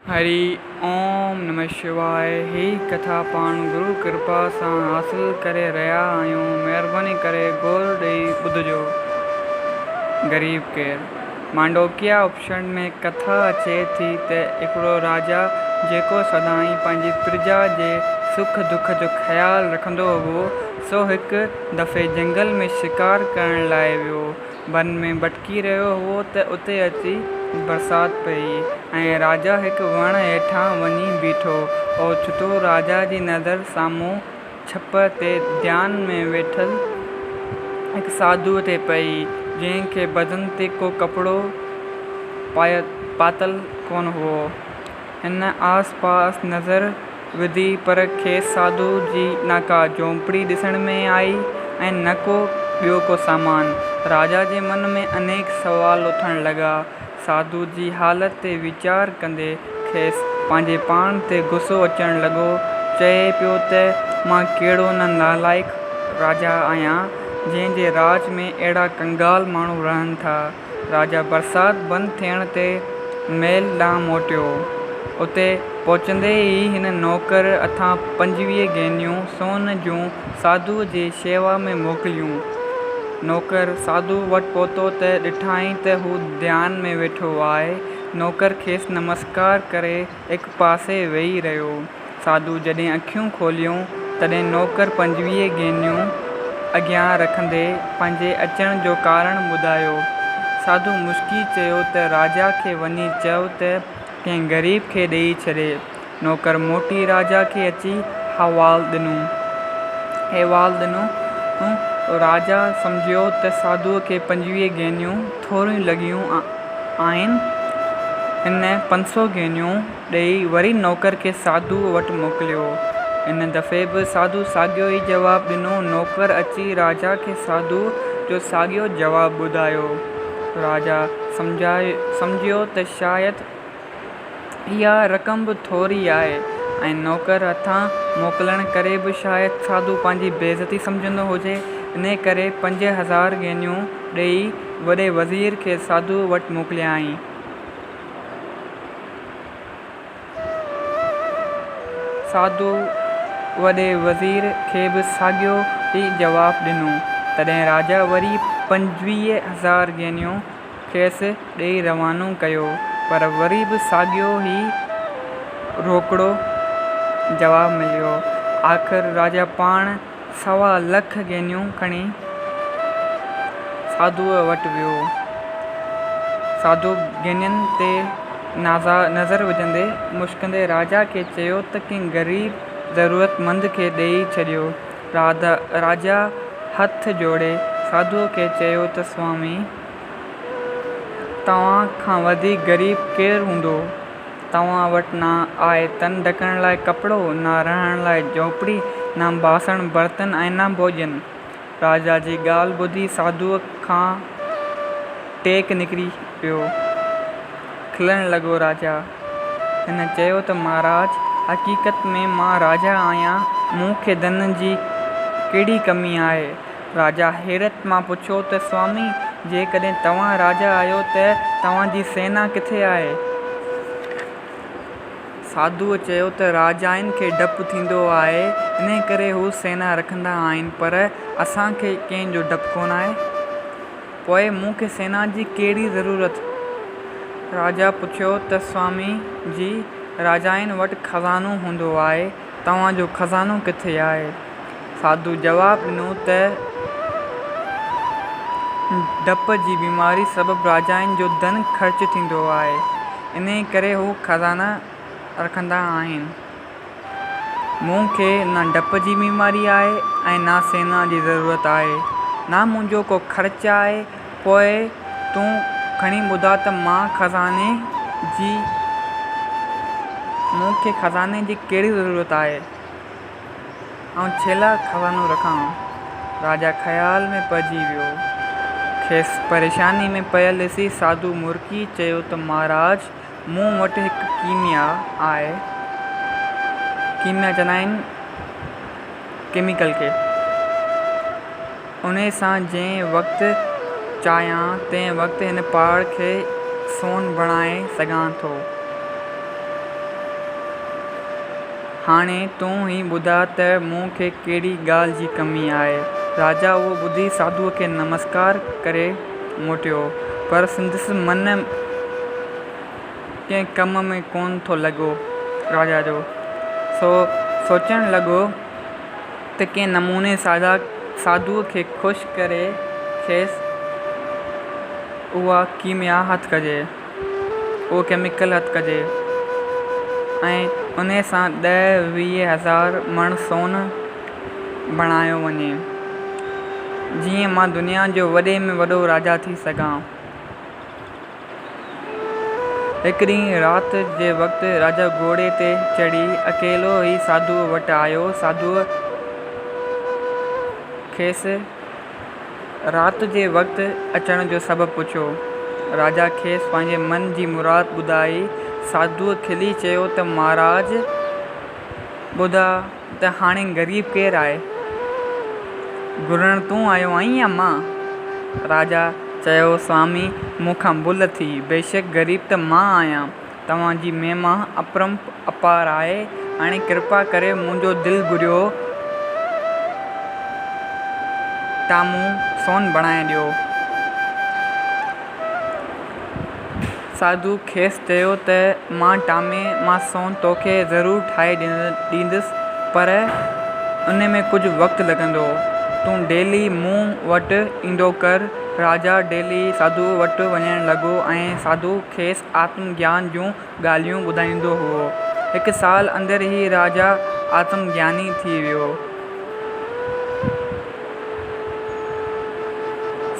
हरि ओम नमः शिवाय। ही कथा पाण गुरु कृपा सां हासिल करे रहिया आहियूं। महिरबानी करे गौर ॾेई ॿुधजो। ग़रीब केरु। मांडोकिया उपनिषद में कथा अचे थी त हिकिड़ो राजा जेको सदाईं पंहिंजी प्रजा जे सुख दुख जो ख़्यालु रखंदो हो, सो हिकु दफ़े जंगल में शिकार करण लाइ वियो। वन में भटकी रहियो हो त उते अची बरसाति पई ऐं राजा हिकु वण हेठां वञी बीठो। ओचितो राजा जी नज़र साम्हूं छप ते ध्यान में वेठल हिकु साधुअ ते पई, जंहिंखे बदन ते को कपिड़ो पातल कोन हो। हिन आस पास नज़र विधी पर खेसि साधु जी न का झोंपड़ी ॾिसण में आई ऐं न को ॿियो को सामान। राजा जे मन में अनेक सवाल उथण लॻा। साधु जी हालत ते वीचार कंदे खेसि पंहिंजे पाण ते गुस्सो अचणु लॻो। चए पियो त मां कहिड़ो न नालाइक़ राजा आहियां, जंहिंजे राज में अहिड़ा कंगाल माण्हू रहनि था। राजा बरसाति बंदि थियण ते महल ॾांहुं मोटियो। उते पहुचंदे ई हिन नौकर अथां 25 गेनियूं सोन जूं साधुअ जे शेवा में मोकिलियूं। नौकर साधु वटि पहुतो त ॾिठाई त हू ध्यान में वेठो आहे। नौकर खेसि नमस्कार करे हिकु पासे वेही रहियो। साधु जॾहिं अखियूं खोलियूं तॾहिं नौकर 25 गेनियूं अॻियां रखंदे पंहिंजे अचण जो कारण ॿुधायो। साधु मुस्की चयो त राजा खे वञी चयो त कंहिं ग़रीब खे ॾेई छॾे। नौकर मोटी राजा खे अची अहवालु ॾिनो। राजा सम्झियो त साधुअ खे 25 गेनियूं थोरियूं लॻियूं आहिनि। हिन 500 गेनियूं ॾेई वरी नौकर खे साधुअ वटि मोकिलियो। हिन दफ़े बि साधु साॻियो ई जवाबु ॾिनो। नौकर अची राजा खे साधु जो साॻियो जवाबु ॿुधायो। राजा सम्झियो त शायदि इहा रक़म बि थोरी आहे ऐं नौकर हथां मोकिलण करे बि शायदि साधु पंहिंजी बेइज़ती सम्झंदो हुजे। इन करे 5000 गेनियूं ॾेई वॾे वज़ीर खे साधु वटि मोकिलियाईं। साधु वॾे वज़ीर खे बि साॻियो ई जवाबु ॾिनो। तॾहिं राजा वरी 25000 गेनियूं खेसि ॾेई रवानो कयो, पर वरी बि साॻियो ई रोकड़ो जवाबु मिलियो। आख़िर राजा पाण 1.25 लख गेनियूं खणी साधुअ वटि वियो। साधु गेनियुनि ते नज़र विझंदे मुस्कंदे राजा खे चयो त कंहिं ग़रीब ज़रूरतमंद खे ॾेई छॾियो। राजा हथ जोड़े साधुअ खे चयो त स्वामी, तव्हां खां वधीक ग़रीब केरु हूंदो? तव्हां वटि न आहे तन ढकण लाइ कपिड़ो, न रहण लाइ झोपड़ी, न बासण बर्तन ऐं न भोॼन। राजा जी ॻाल्हि ॿुधी साधुअ खां टेक निकिरी पियो। खिलण लॻो राजा। हिन चयो त महाराज, हक़ीक़त में मां राजा आहियां। मूंखे धन जी कहिड़ी कमी आहे? राजा हैरत मां पुछियो त स्वामी, जेकॾहिं तव्हां राजा आहियो त तव्हांजी सेना किथे आहे? साधुअ चयो त राजाउनि खे डपु थींदो आहे, इन करे हू सेना रखंदा आहिनि, पर असांखे कंहिंजो डपु कोन आहे। पोइ मूंखे सेना जी कहिड़ी ज़रूरत? राजा पुछियो त स्वामी जी, राजाउनि वटि खज़ानो हूंदो आहे, तव्हांजो खज़ानो किथे आहे? साधु जवाबु ॾिनो त डप जी बीमारी सबबु राजाउनि जो धन ख़र्च थींदो आहे, इन करे हू खज़ाना रखंदा आहिनि। मूंखे न डप जी बीमारी आहे ऐं न सेना जी ज़रूरत आहे, न मुंहिंजो को ख़र्च आहे। पोइ तूं खणी ॿुधा त मूंखे खज़ाने जी कहिड़ी ज़रूरत आहे? ऐं छेला खज़ानो रखां? राजा ख़्याल में पइजी वियो। खेसि परेशानी में पियल ॾिसी साधु मुरकी चयो त महाराज, मूं वटि हिकु कीमिया आहे। कीमिया चवंदा आहिनि केमिकल खे। उन सां जंहिं वक़्तु चाहियां तंहिं वक़्तु हिन पहाड़ खे सोन बणाए सघां थो। हाणे तूं ई ॿुधा त मूंखे कहिड़ी ॻाल्हि जी कमी आहे। राजा उहो ॿुधी साधूअ खे नमस्कार करे मोटियो, पर संदसि मन कंहिं कम में कोन थो लॻो राजा जो। सोचणु लॻो त कंहिं नमूने साधूअ खे ख़ुशि करे खेसि उहा कीमिया हथु कजे, उहो केमिकल हथु कजे ऐं उन सां 10-20 हज़ार मण सोन बणायो वञे, जीअं मां दुनिया जो वॾे में वॾो राजा थी सघां। हिकु ॾींहुं राति जे वक़्तु राजा घोड़े ते चढ़ी अकेलो ई साधूअ वटि आयो। साधूअ खेसि राति जे वक़्तु अचण जो सबबु पुछियो। राजा खेसि पंहिंजे मन जी मुराद ॿुधाई। साधूअ खिली चयो त महाराज ॿुधा त हाणे ग़रीब केरु आहे, घुरण तूं आयो आहीं या मां? राजा चयो स्वामी मूंखां भुल थी, बेशक ग़रीब त मां आहियां। तव्हांजी महिमा अपार आहे, हाणे कृपा करे मुंहिंजो दिलि घुरियो टामू सोन बणाए ॾियो। साधू खेसि चयो त मां सोन तोखे ज़रूरु ठाहे ॾींदुसि, पर उन में कुझु वक़्तु लॻंदो। तूं डेली मूं वटि ईंदो कर। राजा डेली साधू वटि वञणु लॻो ऐं साधू खेसि आत्मज्ञान जूं ॻाल्हियूं ॿुधाईंदो हुओ। हिकु साल अंदरि ई राजा आत्मज्ञानी थी वियो।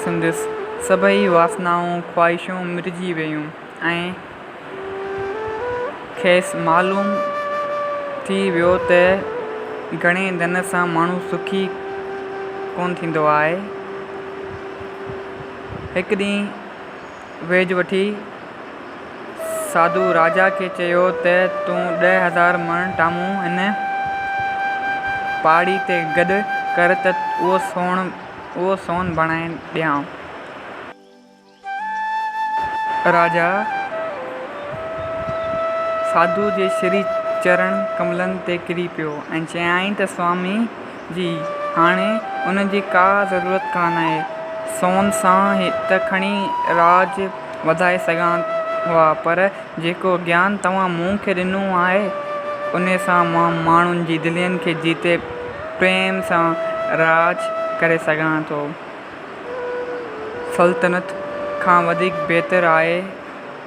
संदसि सभई वासनाऊं ख़्वाहिशूं मिटिजी वियूं ऐं खेसि मालूम थी वियो त घणे धन सां माण्हू सुखी कोन थींदो आहे। हिकु ॾींहुं वेझ वठी साधू राजा खे चयो त तूं 10,000 मण टामू हिन पहाड़ी ते गॾु कर त उहो सोन बणाए ॾियां। राजा साधू जे श्री चरण कमलनि ते किरी पियो ऐं चयाईं त स्वामी जी हाणे उन जी का ज़रूरत कान आहे। सोन सां त खणी राज वधाए सघां हुआ, पर जेको ज्ञान तव्हां मूंखे ॾिनो आहे उन सां मां माण्हुनि जी दिलियुनि खे जीते प्रेम सां राज करे सघां थो। सल्तनत खां वधीक बहितरु आहे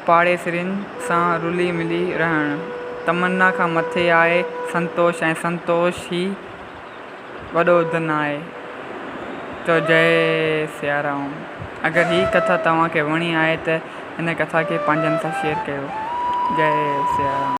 पाड़ेसरियुनि सां रुली मिली रहणु। तमन्ना खां मथे आहे संतोष ऐं संतोष ई वॾो धन आहे। तो जय सिया राम। अगरि हीअ कथा तव्हांखे वणी आहे त हिन कथा खे पंहिंजनि सां शेयर कयो। जय सिया राम।